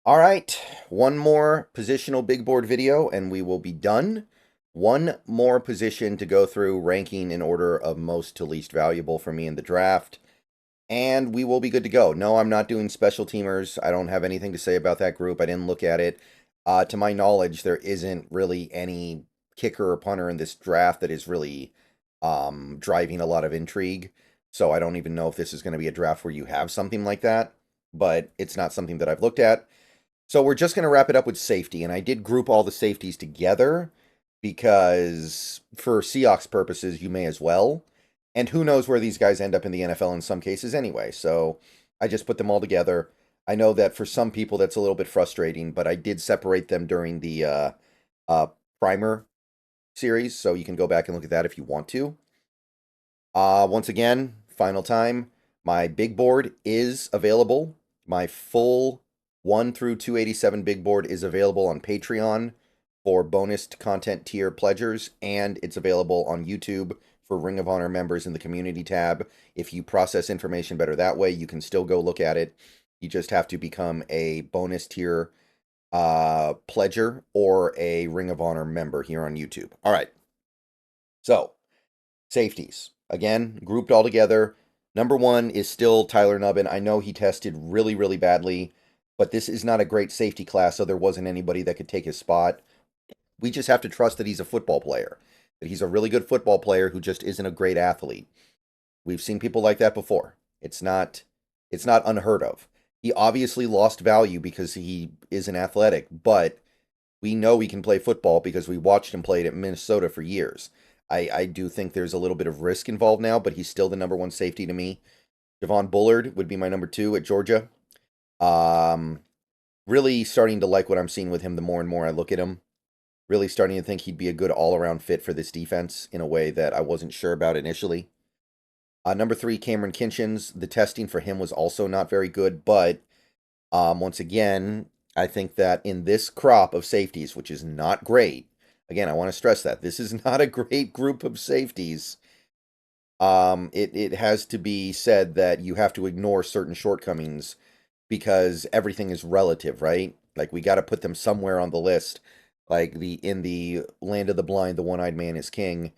All right, one more positional big board video and we will be done. One more position to go through, ranking in order of most to least valuable for me in the draft, and we will be good to go. No, I'm not doing special teamers. I don't have anything to say about that group. I didn't look at it. To my knowledge, there isn't really any kicker or punter in this draft that is really driving a lot of intrigue. So I don't even know if this is going to be a draft where you have something like that, but it's not something that I've looked at. So we're just going to wrap it up with safety, and I did group all the safeties together because for Seahawks purposes, you may as well. And who knows where these guys end up in the NFL in some cases anyway. So I just put them all together. I know that for some people that's a little bit frustrating, but I did separate them during the uh, primer series, so you can go back and look at that if you want to. Once again, final time, my big board is available. My full 1 through 287 big board is available on Patreon for bonus content tier pledgers, and it's available on YouTube for Ring of Honor members in the community tab. If you process information better that way, you can still go look at it. You just have to become a bonus tier pledger or a Ring of Honor member here on YouTube. All right. So, safeties. Again, grouped all together. Number one is still Tyler Nubbin. I know he tested really, really badly, but this is not a great safety class, so there wasn't anybody that could take his spot. We just have to trust that he's a football player, that he's a really good football player who just isn't a great athlete. We've seen people like that before. It's not unheard of. He obviously lost value because he isn't athletic, but we know he can play football because we watched him play it at Minnesota for years. I do think there's a little bit of risk involved now, but he's still the number one safety to me. Javon Bullard would be my number two at Georgia. Um, really starting to like what I'm seeing with him the more and more I look at him. Really starting to think he'd be a good all-around fit for this defense in a way that I wasn't sure about initially. Number three, Cameron Kinchins. The testing for him was also not very good, but once again, I think that in this crop of safeties, which is not great, again, I want to stress that this is not a great group of safeties. It has to be said that you have to ignore certain shortcomings because everything is relative, right? Like we got to put them somewhere on the list. Like in the land of the blind, the one-eyed man is king,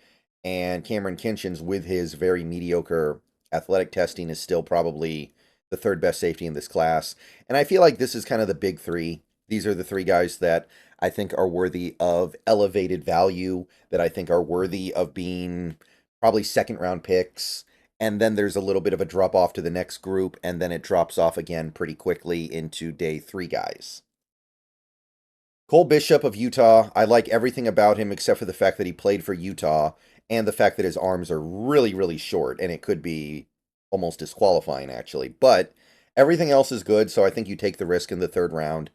and Cameron Kinchins with his very mediocre athletic testing is still probably the third best safety in this class. And I feel like this is kind of the big three. These are the three guys that I think are worthy of elevated value, that I think are worthy of being probably second round picks. And then there's a little bit of a drop off to the next group, and then it drops off again pretty quickly into day three guys. Cole Bishop of Utah, I like everything about him except for the fact that he played for Utah and the fact that his arms are really, really short, and it could be almost disqualifying, actually. But everything else is good, so I think you take the risk in the third round,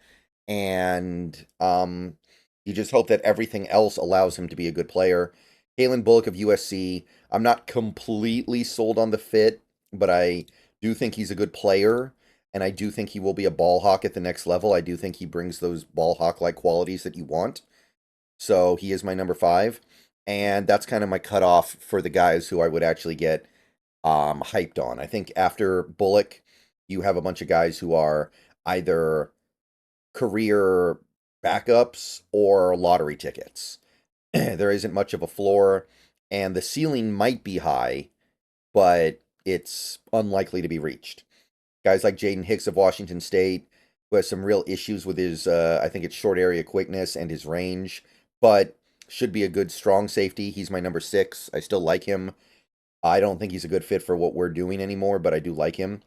and you just hope that everything else allows him to be a good player. Kalen Bullock of USC, I'm not completely sold on the fit, but I do think he's a good player and I do think he will be a ball hawk at the next level. I do think he brings those ball hawk like qualities that you want. So he is my number five. And that's kind of my cutoff for the guys who I would actually get hyped on. I think after Bullock, you have a bunch of guys who are either career backups or lottery tickets. There isn't much of a floor, and the ceiling might be high, but it's unlikely to be reached. Guys like Jaden Hicks of Washington State, who has some real issues with his, I think it's short area quickness and his range, but should be a good strong safety. He's my number six. I still like him. I don't think he's a good fit for what we're doing anymore, but I do like him.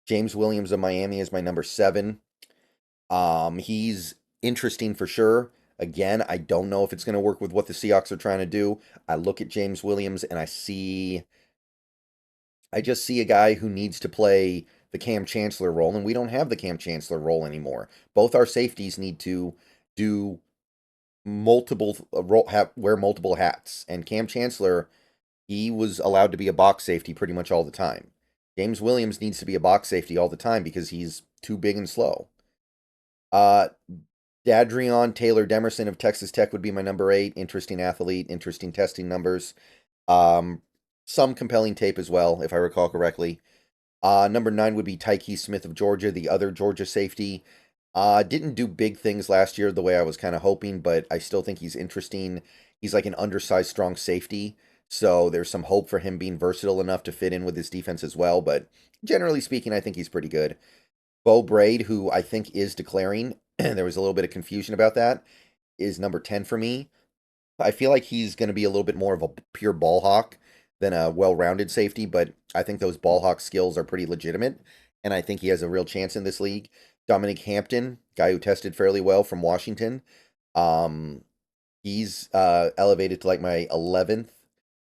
James Williams of Miami is my number seven. He's interesting for sure. Again, I don't know if it's going to work with what the Seahawks are trying to do. I look at James Williams and I just see a guy who needs to play the Cam Chancellor role, and we don't have the Cam Chancellor role anymore. Both our safeties need to do multiple wear multiple hats, and Cam Chancellor, he was allowed to be a box safety pretty much all the time. James Williams needs to be a box safety all the time because he's too big and slow. Dadrion Taylor Demerson of Texas Tech would be my number eight. Interesting athlete, interesting testing numbers. Some compelling tape as well, if I recall correctly. Number nine would be Tyke Smith of Georgia, the other Georgia safety. Didn't do big things last year the way I was kind of hoping, but I still think he's interesting. He's like an undersized, strong safety, so there's some hope for him being versatile enough to fit in with his defense as well. But generally speaking, I think he's pretty good. Bo Braid, who I think is declaring, there was a little bit of confusion about that, is number 10 for me. I feel like he's going to be a little bit more of a pure ball hawk than a well-rounded safety, but I think those ball hawk skills are pretty legitimate, and I think he has a real chance in this league. Dominic Hampton, guy who tested fairly well from Washington, um, he's elevated to like my 11th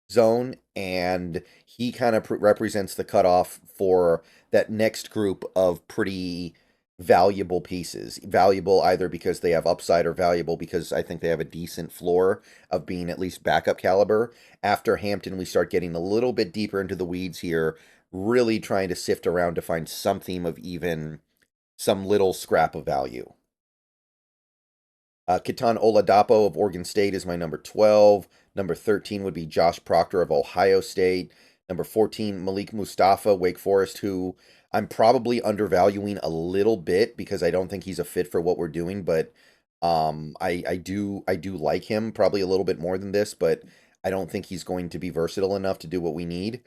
zone, and he kind of represents the cutoff for that next group of pretty valuable pieces. Valuable either because they have upside or valuable because I think they have a decent floor of being at least backup caliber. After Hampton, we start getting a little bit deeper into the weeds here, really trying to sift around to find something of even some little scrap of value. Kitan Oladapo of Oregon State is my number 12. Number 13 would be Josh Proctor of Ohio State. Number 14, Malik Mustafa, Wake Forest, who I'm probably undervaluing a little bit because I don't think he's a fit for what we're doing, but I do like him probably a little bit more than this, but I don't think he's going to be versatile enough to do what we need.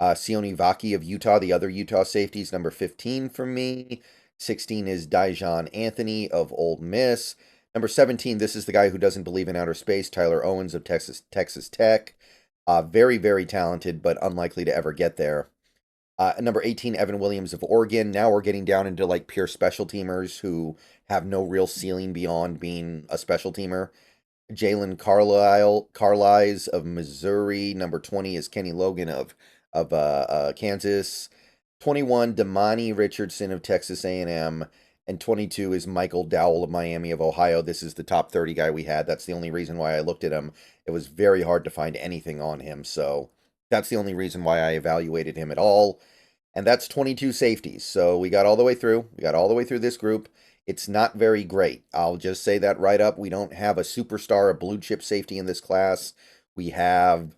Sione Vaki of Utah, the other Utah safeties, number 15 for me. 16 is Dijon Anthony of Ole Miss. Number 17, this is the guy who doesn't believe in outer space, Tyler Owens of Texas Tech. Very, very talented, but unlikely to ever get there. Number 18, Evan Williams of Oregon. Now we're getting down into like pure special teamers who have no real ceiling beyond being a special teamer. Jalen Carlisle of Missouri. Number 20 is Kenny Logan of Kansas. 21, Damani Richardson of Texas A&M. And 22 is Michael Dowell of Miami of Ohio. This is the top 30 guy we had. That's the only reason why I looked at him. It was very hard to find anything on him. So that's the only reason why I evaluated him at all. And that's 22 safeties. So we got all the way through. We got all the way through this group. It's not very great. I'll just say that right up. We don't have a superstar, a blue chip safety in this class. We might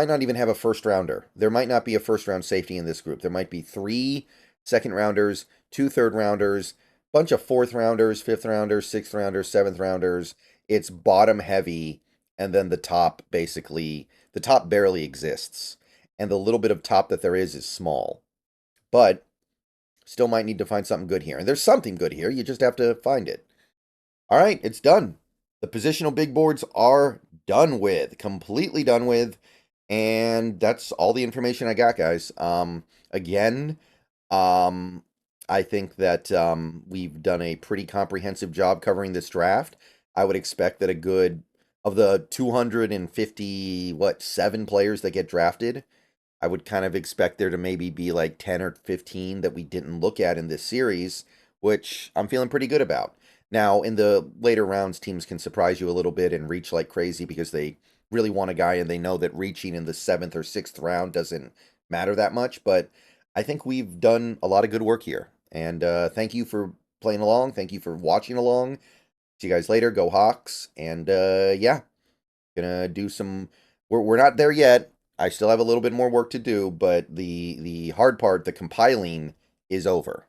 not even have a first rounder. There might not be a first round safety in this group. There might be 3 second rounders, 2 third rounders, bunch of fourth rounders, fifth rounders, sixth rounders, seventh rounders. It's bottom heavy, and then the top barely exists. And the little bit of top that there is small. But still might need to find something good here. And there's something good here. You just have to find it. All right, it's done. The positional big boards are done with, completely done with. And that's all the information I got, guys. Again, I think that we've done a pretty comprehensive job covering this draft. I would expect that a good of the 7 players that get drafted, I would kind of expect there to maybe be like 10 or 15 that we didn't look at in this series, which I'm feeling pretty good about. Now, in the later rounds, teams can surprise you a little bit and reach like crazy because they really want a guy and they know that reaching in the 7th or 6th round doesn't matter that much. But I think we've done a lot of good work here. And thank you for playing along. Thank you for watching along. See you guys later. Go Hawks. And yeah, gonna do some. We're not there yet. I still have a little bit more work to do, but the hard part, the compiling, is over.